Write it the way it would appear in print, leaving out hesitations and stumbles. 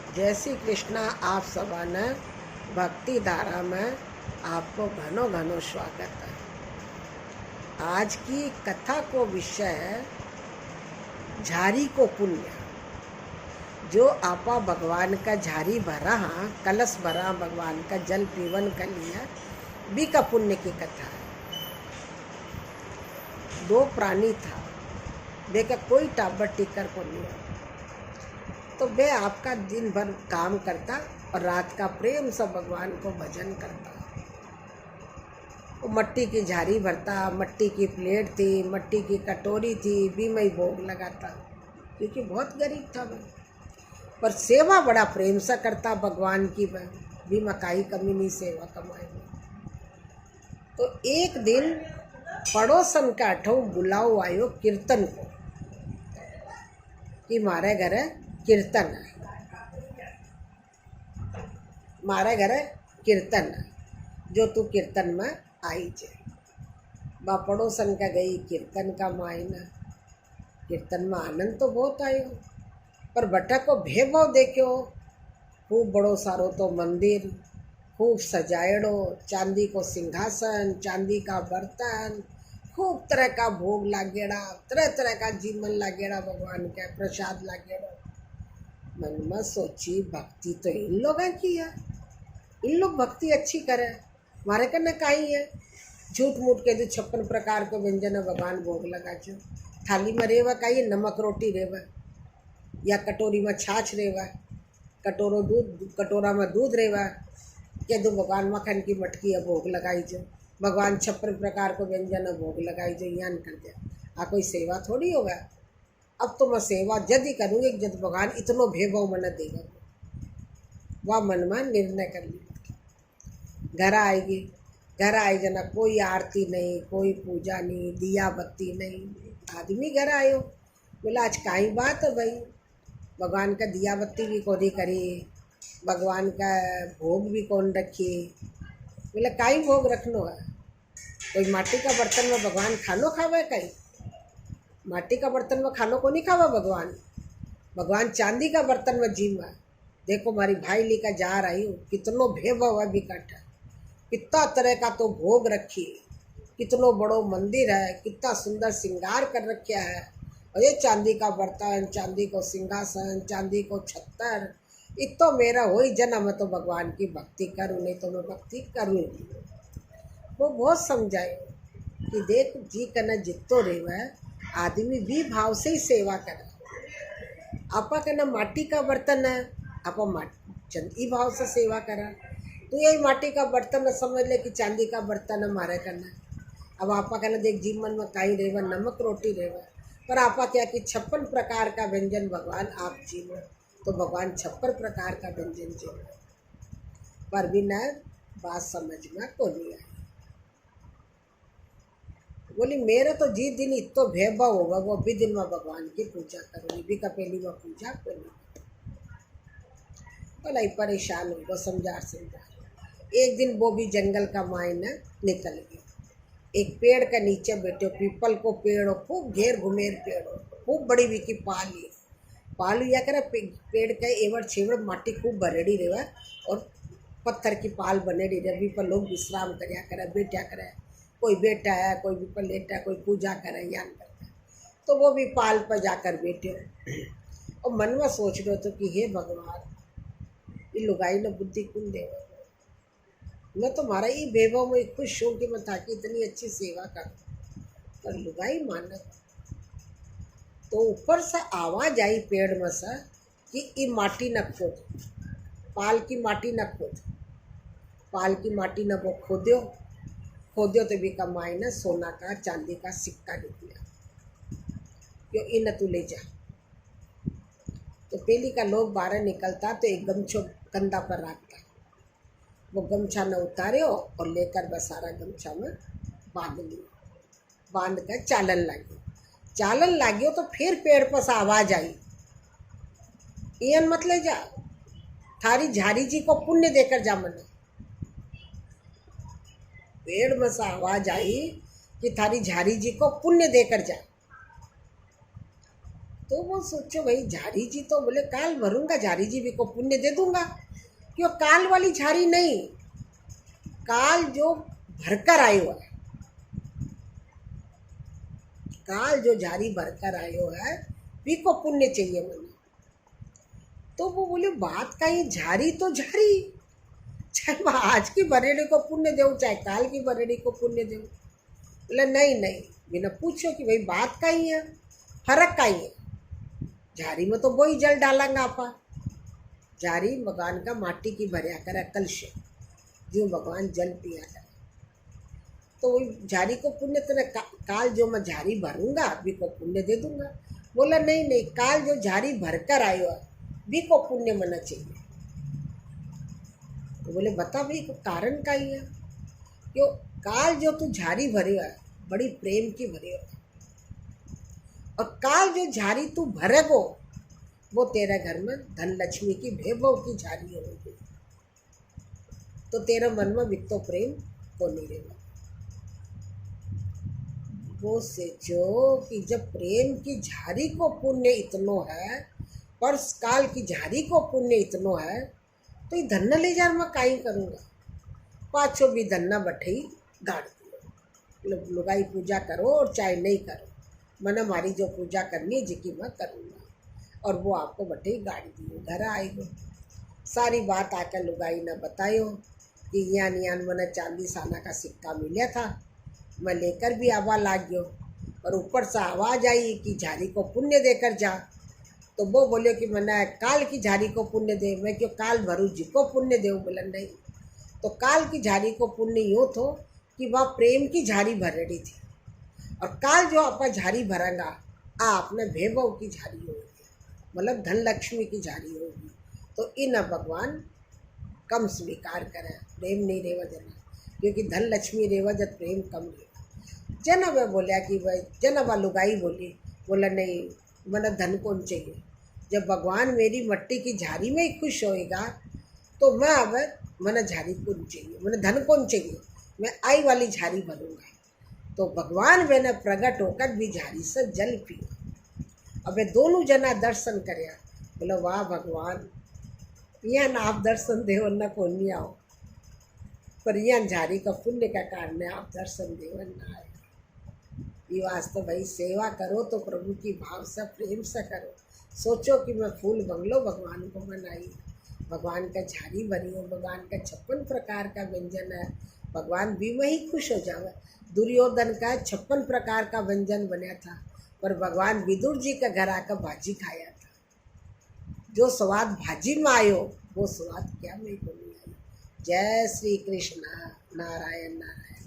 जय श्री कृष्णा। आप सबने भक्ति धारा में आपको घनो घनो स्वागत है। आज की कथा को विषय है झारी को पुण्य। जो आपा भगवान का झारी भरा, हाँ कलश भरा, भगवान का जल पीवन कर लिया, बी का पुण्य की कथा है। दो प्राणी था, वे का कोई टाबर टिकर को नहीं, तो वे आपका दिन भर काम करता और रात का प्रेम से भगवान को भजन करता। वो मट्टी की झारी भरता, मट्टी की प्लेट थी, मट्टी की कटोरी थी, भी में भोग लगाता, क्योंकि बहुत गरीब था वह, पर सेवा बड़ा प्रेम से करता भगवान की। वह भी मकाई कमी नहीं सेवा कमाई। तो एक दिन पड़ोसन का अठो बुलाओ आयो कीर्तन को, कि मारे घरे कीर्तन है, मारे घरे कीर्तन है, जो तू कीर्तन में आई जे। बा पड़ोसन का गई कीर्तन का मायना। कीर्तन में आनंद तो बहुत आयो, पर बटा को भेदभाव देखो। खूब बड़ो सारो तो मंदिर, खूब सजायड़ो, चांदी को सिंहासन, चांदी का बर्तन, खूब तरह का भोग लागेड़ा, तरह तरह का जीवन लागेड़ा, भगवान का प्रसाद लागेड़ा। मन में सोची भक्ति तो इन लोगों की है, इन लोग भक्ति अच्छी करे, हमारे करने काई है। झूठ मूठ के 56 प्रकार के व्यंजन भगवान भोग लगा जो। थाली में रेवा काई, नमक रोटी रेवा, या कटोरी में छाछ रेवा, कटोरा में दूध रेवा, के दो भगवान मक्खन की मटकी है भोग लगाई जो। भगवान 56 प्रकार को व्यंजन भोग लगाई जो, यान कर दिया। कोई सेवा थोड़ी होगा। अब तो मैं सेवा जद ही करूँगी जब भगवान इतनो भेदभाव मन देगा। वह मन में निर्णय कर लिया। घर आएगी, घर आए जना, कोई आरती नहीं, कोई पूजा नहीं, दिया बत्ती नहीं। आदमी घर आयो, बोला आज काई बात है भाई, भगवान का दिया बत्ती भी कोनी करी, भगवान का भोग भी कौन रखी। बोला काई भोग रखनो है, कोई माटी का बर्तन में भगवान खानो खावे? कहीं माटी का बर्तन में खानो को नहीं खावा भगवान। भगवान चांदी का बर्तन में जीवा। देखो मारी भाई लेकर जा रही हूँ, कितनो भेदभाव है बिकट है, कितना तरह का तो भोग रखी, कितनो बड़ो मंदिर है, कितना सुंदर श्रृंगार कर रखा है, और ये चांदी का बर्तन, चांदी को सिंहासन, चांदी को छत्तर, इतो मेरा हो ही जना, मैं तो भगवान की भक्ति करूँ, नहीं तो मैं भक्ति करूँ। वो बहुत समझाए कि देख जी करना जितो रेवा, आदमी भी भाव से ही सेवा करे। आपा कहना माटी का बर्तन है, आपा चंदी भाव से सेवा करा। तो यही माटी का बर्तन समझ ले कि चांदी का बर्तन है मारे करना। अब आपा कहना देख जीवन में काई रेवा, नमक रोटी रेवा, पर आपा क्या कि 56 प्रकार का व्यंजन भगवान आप जीवो, तो भगवान 56 प्रकार का व्यंजन जीवो, पर भी न बात समझ में को नहीं आई। बोली मेरा तो जी दिन इतो भेदभाव होगा, वो भी दिन में भगवान की पूजा करूँगी, भी कपेली में पूजा को नहीं। बोला परेशान हो गो, समझा। एक दिन वो भी जंगल का मायना निकल गया। एक पेड़ के नीचे बैठे, पीपल को पेड़ हो, खूब घेर घुमेर पेड़ हो, खूब बड़ी विकी पाल या करे पेड़ के एवड़ छेवड़ माटी खूब भरेड़ी रेवा, और पत्थर की पाल बनेड़ी रहे। भी पर लोग विश्राम करया करे, बैठा करे, कोई बैठा है, कोई भी पर लेटा है, कोई पूजा करे, यान करता है। तो वो भी पाल पर जाकर बैठे और मन में सोच रहे तो कि हे भगवान, ये लुगाई ने बुद्धि कुन दे, मैं तो मारा ही बेबो में खुश हूँ कि मैं ताकि इतनी अच्छी सेवा कर, पर लुगाई मानत। तो ऊपर से आवाज आई पेड़ में से कि ये माटी न खोद, पाल की माटी न खोद। पाल की माटी न वो खोद्यो तो भी कमाई न सोना का चांदी का सिक्का निकला, क्यों इन तू ले जा। तो पहली का लोग बाहर निकलता तो एक गमछो कंधा पर रखता, वो गमछा न उतारे और लेकर बसारा गमछा में बांध लिया। बांध कर चालन लागियो तो फिर पेड़ पर से आवाज आई, इयन मत ले जा, थारी झारी जी को पुण्य देकर जा। मन पेड़ में से आवाज आई कि थारी झारी जी को पुण्य देकर जा। तो वो सोचो भाई झारी जी तो बोले काल भरूंगा, झारी जी भी को पुण्य दे दूंगा। क्यों काल वाली झारी नहीं, काल जो भरकर आयो है, काल जो झारी भरकर आयो है भी को पुण्य चाहिए मने। तो वो बोले बात का ही झारी तो झारी, चाहे मैं आज की बरेड़ी को पुण्य दे चाहे काल की बरेड़ी को पुण्य दे। बोले नहीं नहीं, बिना पूछो कि भाई बात का ही है, फर्क का ही है। झारी में तो वही जल डालेंगे आपा, झारी भगवान का माटी की भरया करे कलश, जो भगवान जल पिया करे। तो वही झारी को पुण्य तेरे काल जो मैं झारी भरूंगा भी को पुण्य दे दूंगा। बोला नहीं नहीं, काल जो झारी भरकर आयो है भी को पुण्य मना चाहिए। तो बोले बता भाई को कारण का ही है। क्यों काल जो तू झारी भरे है बड़ी प्रेम की भरे हो, और काल जो झारी तू भरेगो वो तेरे घर में धन लक्ष्मी की वैभव की झारी होगी। तो तेरे मन में वित्तो प्रेम को नहीं रहेगा। वो सोचो कि जब प्रेम की झारी को पुण्य इतनो है, पर काल की झारी को पुण्य इतनो है, तो ये धन ले जार मैं काई करूँगा। पाछो भी धन्ना बठई गाड़ दियो, लुगाई पूजा करो और चाहे नहीं करो, मन हमारी जो पूजा करनी है जिकी मैं करूँगा। और वो आपको बठई गाड़ दियो, घर आएगो। सारी बात आकर लुगाई ने बतायो कि यान यान मैंने 40 आना का सिक्का मिला था, मैं लेकर भी आवा लाग गयो, और ऊपर से आवाज़ आई कि झारी को पुण्य देकर जा। तो वो बोले कि मैंने काल की झारी को पुण्य दे। मैं क्यों काल भरू जी को पुण्य दे। बोला नहीं, तो काल की झारी को पुण्य यूँ थो कि वह प्रेम की झारी भर रही थी, और काल जो आपका झारी भरेगा आपने वैभव की झारी होगी, मतलब धन लक्ष्मी की झारी होगी। तो इन भगवान कम स्वीकार करें, प्रेम नहीं रेवा जना, क्योंकि धन लक्ष्मी रेवा जब प्रेम कम रेवा जना। वह बोलिया कि भाई जना वा लुगाई बोली, बोला नहीं मैंने धन कौन चाहिए, जब भगवान मेरी मट्टी की झारी में ही खुश होएगा तो मैं अब मैंने झारी कौन चाहिए, मैंने धन कौन चाहिए, मैं आई वाली झारी भरूंगा। तो भगवान मैंने प्रकट होकर भी झारी से जल पिया। अब दोनों जना दर्शन करया, बोला वाह भगवान, यहाँ ना आप दर्शन देव न को नहीं आओ, पर यहाँ झारी का पुण्य का कारण है आप दर्शन देव न आए। ये वास्ते भाई सेवा करो तो प्रभु की भाव से प्रेम से करो। सोचो कि मैं फूल बंगलो भगवान को बनाई, भगवान का झाड़ी भरी हो, भगवान का 56 प्रकार का व्यंजन है, भगवान भी में ही खुश हो जावे। दुर्योधन का 56 प्रकार का व्यंजन बना था, पर भगवान विदुर जी का घर आकर भाजी खाया था। जो स्वाद भाजी में आयो वो स्वाद क्या में को नहीं आयो। जय श्री कृष्ण, नारायण नारायण।